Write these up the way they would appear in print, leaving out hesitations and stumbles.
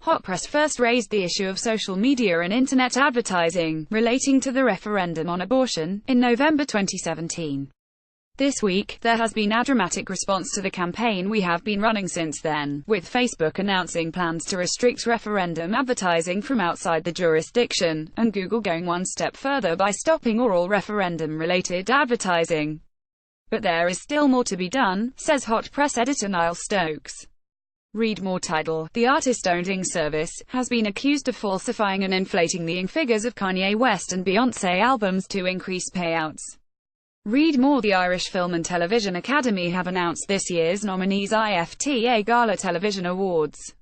Hot Press first raised the issue of social media and internet advertising relating to the referendum on abortion in November 2017. This week, there has been a dramatic response to the campaign we have been running since then, with Facebook announcing plans to restrict referendum advertising from outside the jurisdiction, and Google going one step further by stopping all referendum-related advertising. But there is still more to be done, says Hot Press editor Niall Stokes. Read more title. The artist-owned service has been accused of falsifying and inflating the figures of Kanye West and Beyoncé albums to increase payouts. Read more. The Irish Film and Television Academy have announced this year's nominees IFTA Gala Television Awards.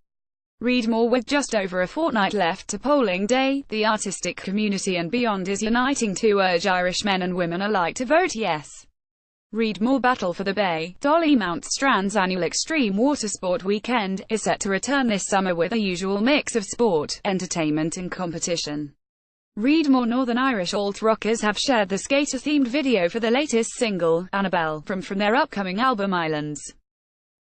Read more. With just over a fortnight left to polling day, the artistic community and beyond is uniting to urge Irish men and women alike to vote yes. Read more. Battle for the Bay. Dolly Mount Strand's annual Extreme Watersport Weekend is set to return this summer with a usual mix of sport, entertainment and competition. Read more. Northern Irish alt-rockers have shared the skater-themed video for the latest single, Annabelle, from their upcoming album Islands.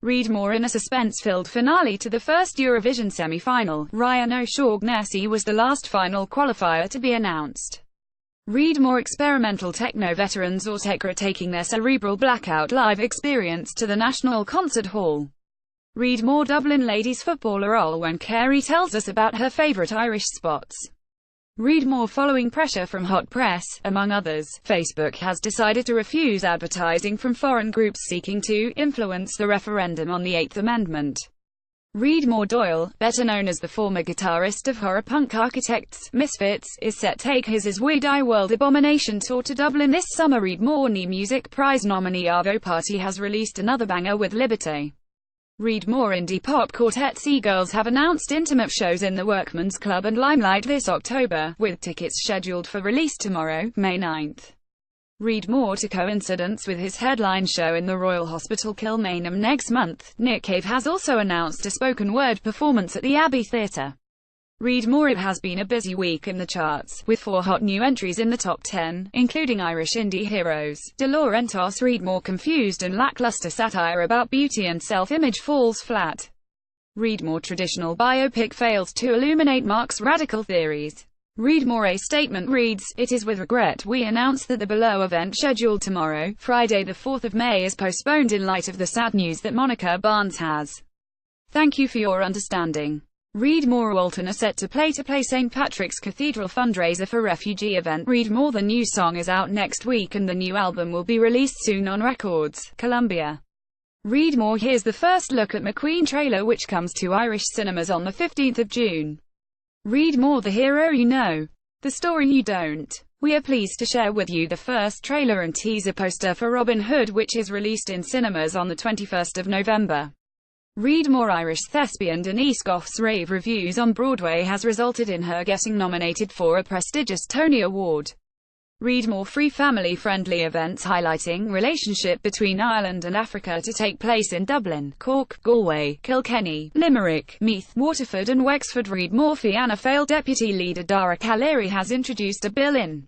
Read more. In a suspense-filled finale to the first Eurovision semi-final, Ryan O'Shaughnessy was the last final qualifier to be announced. Read more. Experimental techno veterans Autechre taking their cerebral blackout live experience to the National Concert Hall. Read more. Dublin ladies footballer Olwen Carey tells us about her favourite Irish spots. Read more. Following pressure from Hot Press, among others, Facebook has decided to refuse advertising from foreign groups seeking to influence the referendum on the Eighth Amendment. Read more. Doyle, better known as the former guitarist of horror punk Architects, Misfits, is set to take his We Die World Abomination tour to Dublin this summer. Read more. New Music Prize nominee Arvo Party has released another banger with Liberté. Read more. Indie pop quartet Seagirls have announced intimate shows in the Workman's Club and Limelight this October, with tickets scheduled for release tomorrow, May 9th. Read more. To coincidence with his headline show in the Royal Hospital Kilmainham next month, Nick Cave has also announced a spoken word performance at the Abbey Theatre. Read more. It has been a busy week in the charts, with 4 hot new entries in the top 10, including Irish indie heroes, De Laurentiis. Read more. Confused and lackluster satire about beauty and self-image falls flat. Read more. Traditional biopic fails to illuminate Mark's radical theories. Read more. A statement reads, "It is with regret we announce that the below event scheduled tomorrow, Friday the 4th of May is postponed in light of the sad news that Monica Barnes has. Thank you for your understanding." Read more. Walton are set to play St. Patrick's Cathedral fundraiser for refugee event. Read more. The new song is out next week and the new album will be released soon on Records, Columbia. Read more. Here's the first look at McQueen trailer which comes to Irish cinemas on the 15th of June. Read more. The hero you know, the story you don't. We are pleased to share with you the first trailer and teaser poster for Robin Hood, which is released in cinemas on the 21st of November. Read more. Irish thespian Denise Gough's rave reviews on Broadway has resulted in her getting nominated for a prestigious Tony Award. Read more. Free family-friendly events highlighting relationship between Ireland and Africa to take place in Dublin, Cork, Galway, Kilkenny, Limerick, Meath, Waterford and Wexford. Read more. Fianna Fáil Deputy Leader Dara Calleary has introduced a bill in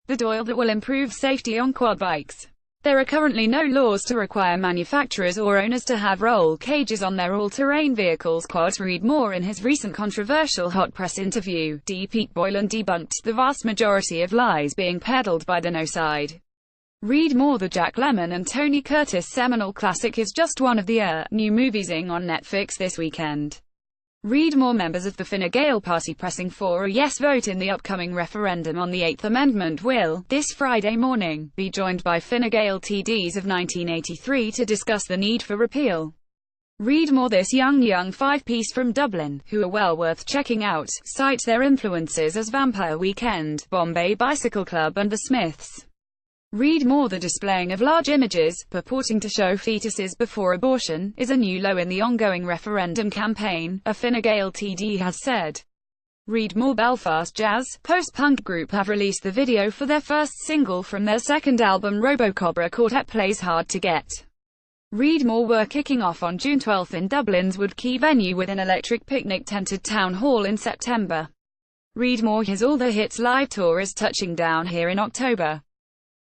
the Dáil that will improve safety on quad bikes. There are currently no laws to require manufacturers or owners to have roll cages on their all-terrain vehicles. Quad. Read more. In his recent controversial Hot Press interview, Pete Boylan debunked the vast majority of lies being peddled by the No side. Read more. The Jack Lemmon and Tony Curtis seminal classic is just one of the new movies on Netflix this weekend. Read more. Members of the Fine Gael party pressing for a yes vote in the upcoming referendum on the Eighth Amendment will, this Friday morning, be joined by Fine Gael TDs of 1983 to discuss the need for repeal. Read more. This young five-piece from Dublin, who are well worth checking out, cite their influences as Vampire Weekend, Bombay Bicycle Club and The Smiths. Read more. The displaying of large images, purporting to show fetuses before abortion, is a new low in the ongoing referendum campaign, a Fine Gael TD has said. Read more. Belfast jazz, post-punk group have released the video for their first single from their second album Robocobra Quartet Plays Hard to Get. Read more. We're kicking off on June 12 in Dublin's Wood Quay venue with an electric picnic tented town hall in September. Read more. His All the Hits live tour is touching down here in October.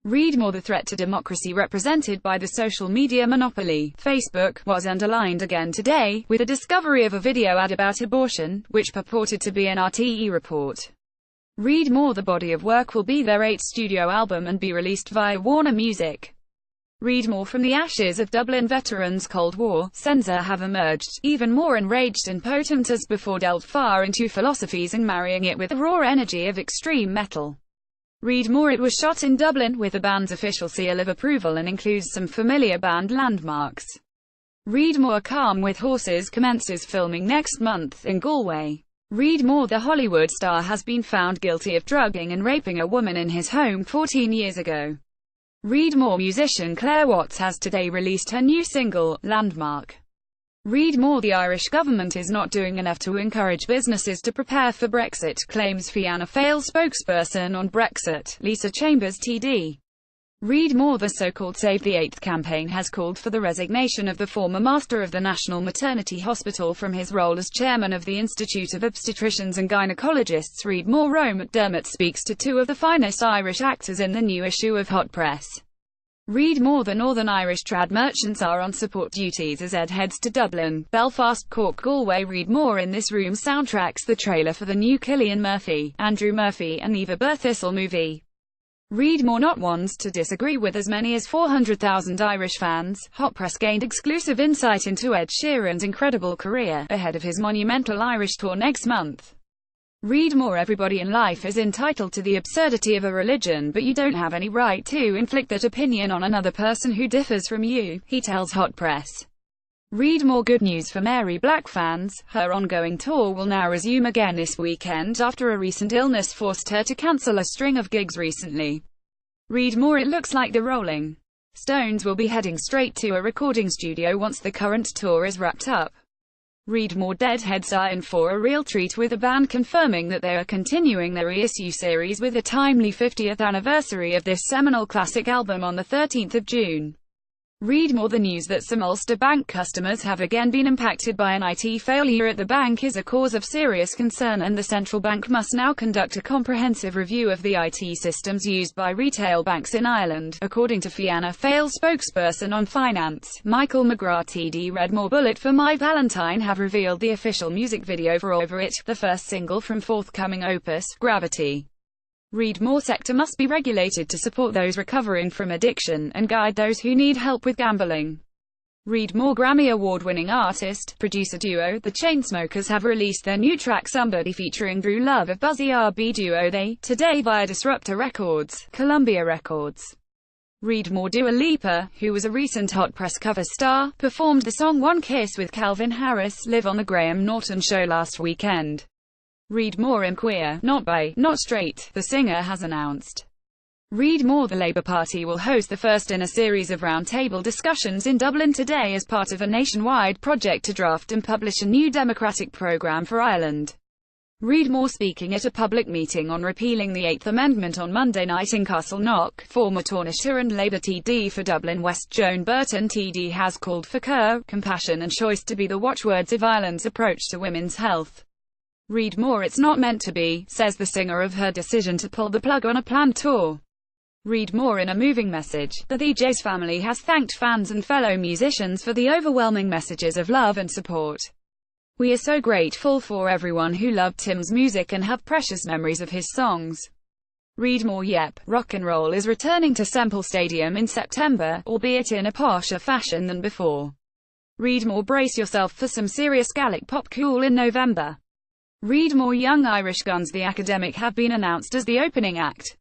Read more. The threat to democracy represented by the social media monopoly, Facebook, was underlined again today, with the discovery of a video ad about abortion, which purported to be an RTE report. Read more. The body of work will be their 8th studio album and be released via Warner Music. Read more. From the ashes of Dublin veterans' Cold War, Senza have emerged, even more enraged and potent as before, delved far into philosophies and marrying it with the raw energy of extreme metal. Read more. It was shot in Dublin, with the band's official seal of approval, and includes some familiar band landmarks. Read more. Calm with Horses commences filming next month in Galway. Read more. The Hollywood star has been found guilty of drugging and raping a woman in his home 14 years ago. Read more. Musician Claire Watts has today released her new single, Landmark. Read more. The Irish government is not doing enough to encourage businesses to prepare for Brexit, claims Fianna Fáil spokesperson on Brexit, Lisa Chambers TD. Read more. The so-called Save the 8th campaign has called for the resignation of the former master of the National Maternity Hospital from his role as chairman of the Institute of Obstetricians and Gynecologists. Read more. Rome McDermott speaks to two of the finest Irish actors in the new issue of Hot Press. Read more. The Northern Irish trad merchants are on support duties as Ed heads to Dublin, Belfast, Cork, Galway. Read more. In This Room soundtracks the trailer for the new Cillian Murphy, Andrew Murphy and Eva Berthistle movie. Read more. Not ones to disagree with as many as 400,000 Irish fans. Hot Press gained exclusive insight into Ed Sheeran's incredible career, ahead of his monumental Irish tour next month. Read more. Everybody in life is entitled to the absurdity of a religion, but you don't have any right to inflict that opinion on another person who differs from you, he tells Hot Press. Read more. Good news for Mary Black fans. Her ongoing tour will now resume again this weekend after a recent illness forced her to cancel a string of gigs recently. Read more. It looks like the Rolling Stones will be heading straight to a recording studio once the current tour is wrapped up. Read more. Deadheads are in for a real treat, with the band confirming that they are continuing their reissue series with a timely 50th anniversary of this seminal classic album on the 13th of June. Read more. The news that some Ulster Bank customers have again been impacted by an IT failure at the bank is a cause of serious concern, and the central bank must now conduct a comprehensive review of the IT systems used by retail banks in Ireland, according to Fianna Fáil spokesperson on finance, Michael McGrath TD. Read more. Bullet for My Valentine have revealed the official music video for Over It, the first single from forthcoming opus, Gravity. Read more. Sector must be regulated to support those recovering from addiction, and guide those who need help with gambling. Read more. Grammy Award-winning artist, producer duo, The Chainsmokers have released their new track Somebody featuring Drew Love of Buzzy R&B duo They, today via Disruptor Records, Columbia Records. Read more. Dua Lipa, who was a recent Hot Press cover star, performed the song One Kiss with Calvin Harris live on the Graham Norton show last weekend. Read more. In Queer, Not Bi, Not Straight, the singer has announced. Read more. The Labour Party will host the first in a series of roundtable discussions in Dublin today as part of a nationwide project to draft and publish a new democratic programme for Ireland. Read more. Speaking at a public meeting on repealing the 8th Amendment on Monday night in Castleknock, former Taoiseach and Labour TD for Dublin West Joan Burton TD has called for care, compassion and choice to be the watchwords of Ireland's approach to women's health. Read more. It's not meant to be, says the singer of her decision to pull the plug on a planned tour. Read more. In a moving message, the DJ's family has thanked fans and fellow musicians for the overwhelming messages of love and support. We are so grateful for everyone who loved Tim's music and have precious memories of his songs. Read more. Yep, rock and roll is returning to Semple Stadium in September, albeit in a posher fashion than before. Read more. Brace yourself for some serious Gaelic pop cool in November. Read more. Young Irish Guns The Academic have been announced as the opening act.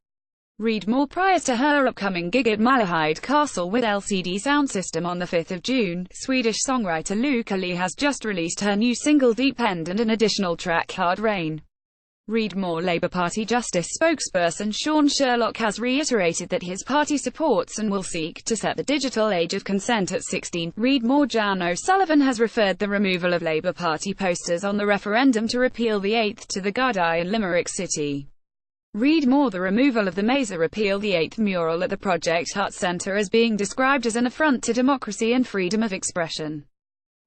Read more. Prior to her upcoming gig at Malahide Castle with LCD Soundsystem on the 5th of June, Swedish songwriter Luca Lee has just released her new single Deep End and an additional track Hard Rain. Read more. Labour Party Justice spokesperson Sean Sherlock has reiterated that his party supports and will seek to set the digital age of consent at 16. Read more. Jan O'Sullivan has referred the removal of Labour Party posters on the referendum to repeal the 8th to the Gardaí in Limerick City. Read more. The removal of the Mesa Repeal the 8th mural at the Project Hut Centre is being described as an affront to democracy and freedom of expression.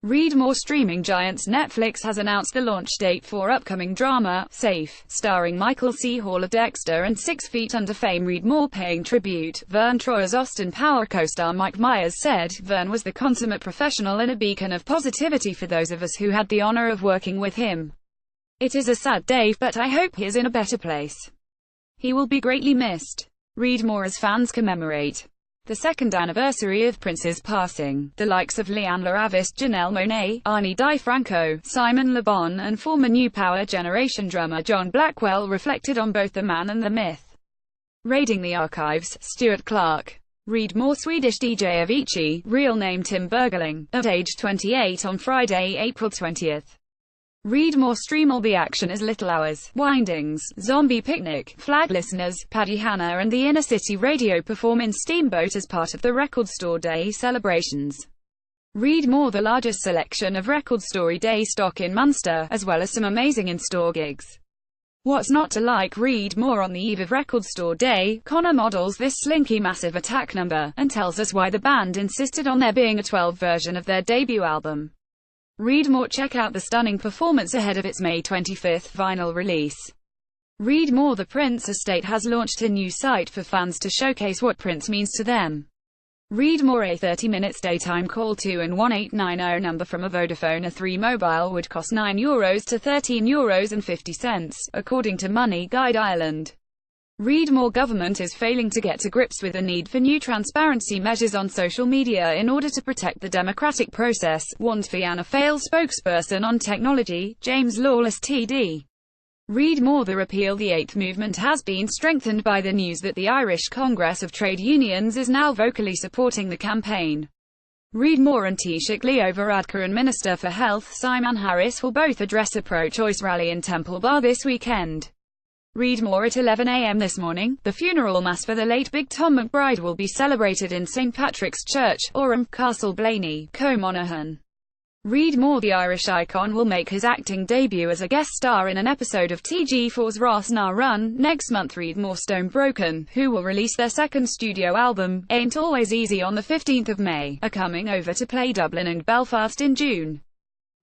Read more. Streaming giants Netflix has announced the launch date for upcoming drama, Safe, starring Michael C. Hall of Dexter and 6 Feet Under fame. Read more. Paying tribute. Vern Troyer's Austin Power co-star Mike Myers said, "Vern was the consummate professional and a beacon of positivity for those of us who had the honor of working with him. It is a sad day, but I hope he is in a better place. He will be greatly missed." Read more as fans commemorate the second anniversary of Prince's passing. The likes of Leanne Laravis, Janelle Monáe, Arnie DiFranco, Simon Le Bon, and former New Power generation drummer John Blackwell reflected on both the man and the myth. Raiding the archives, Stuart Clark. Read more. Swedish DJ Avicii, real name Tim Bergling, at age 28 on Friday, April 20th. Read more. Stream all the action as Little Hours, Windings, Zombie Picnic, Flag Listeners, Paddy Hanna and the Inner City Radio perform in Steamboat as part of the Record Store Day celebrations. Read more. The largest selection of Record Store Day stock in Munster, as well as some amazing in-store gigs. What's not to like? Read more. On the eve of Record Store Day, Connor models this slinky Massive Attack number, and tells us why the band insisted on there being a 12 version of their debut album. Read more. Check out the stunning performance ahead of its May 25th vinyl release. Read more. The Prince estate has launched a new site for fans to showcase what Prince means to them. Read more. A 30-minute daytime call to an 1890 number from a Vodafone A3 mobile would cost €9 to €13.50, according to Money Guide Ireland. Read more. Government is failing to get to grips with the need for new transparency measures on social media in order to protect the democratic process, warned Fianna Fáil spokesperson on technology, James Lawless TD. Read more. The Repeal the Eighth movement has been strengthened by the news that the Irish Congress of Trade Unions is now vocally supporting the campaign. Read more. And Taoiseach Leo Varadkar and Minister for Health Simon Harris will both address a pro-choice rally in Temple Bar this weekend. Read more. At 11 a.m. this morning, the funeral mass for the late Big Tom McBride will be celebrated in St Patrick's Church, Orem, Castle Blaney, Co-Monaghan. Read more. The Irish icon will make his acting debut as a guest star in an episode of TG4's Ross Na Run next month. Read more. Stone Broken, who will release their second studio album, Ain't Always Easy, on the 15th of May, are coming over to play Dublin and Belfast in June.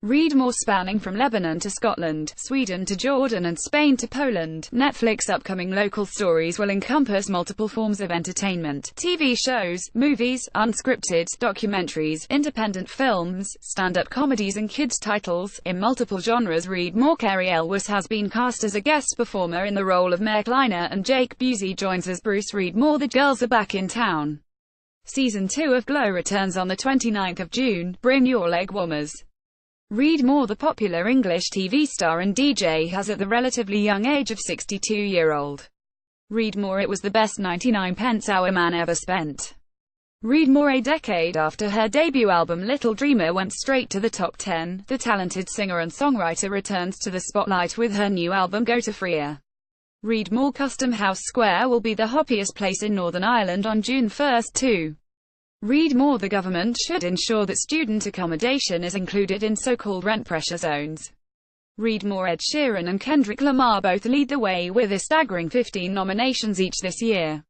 Read more. Spanning from Lebanon to Scotland, Sweden to Jordan and Spain to Poland, Netflix upcoming local stories will encompass multiple forms of entertainment, TV shows, movies, unscripted, documentaries, independent films, stand-up comedies and kids' titles, in multiple genres. Read more. Carrie Elwes has been cast as a guest performer in the role of Mayor Kleiner and Jake Busey joins as Bruce. Read more. The Girls Are Back in Town. Season 2 of Glow returns on the 29th of June, bring your leg warmers. Read more. The popular English TV star and DJ has at the relatively young age of 62-year-old. Read more. It was the best 99 pence our man ever spent. Read more. A decade after her debut album Little Dreamer went straight to the top 10, the talented singer and songwriter returns to the spotlight with her new album Go to Freer. Read more. Custom House Square will be the hoppiest place in Northern Ireland on June 1 too. Read more. The government should ensure that student accommodation is included in so-called rent pressure zones. Read more. Ed Sheeran and Kendrick Lamar both lead the way with a staggering 15 nominations each this year.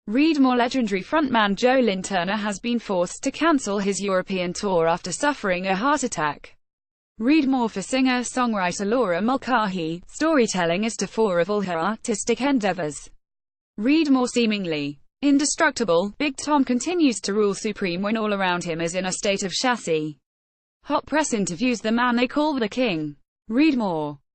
Read more. Legendary frontman Joe Lynn Turner has been forced to cancel his European tour after suffering a heart attack. Read more. For singer-songwriter Laura Mulcahy, storytelling is to fore of all her artistic endeavors. Read more. Seemingly indestructible, Big Tom continues to rule supreme when all around him is in a state of chassis. Hot press interviews the man they call the King. Read more.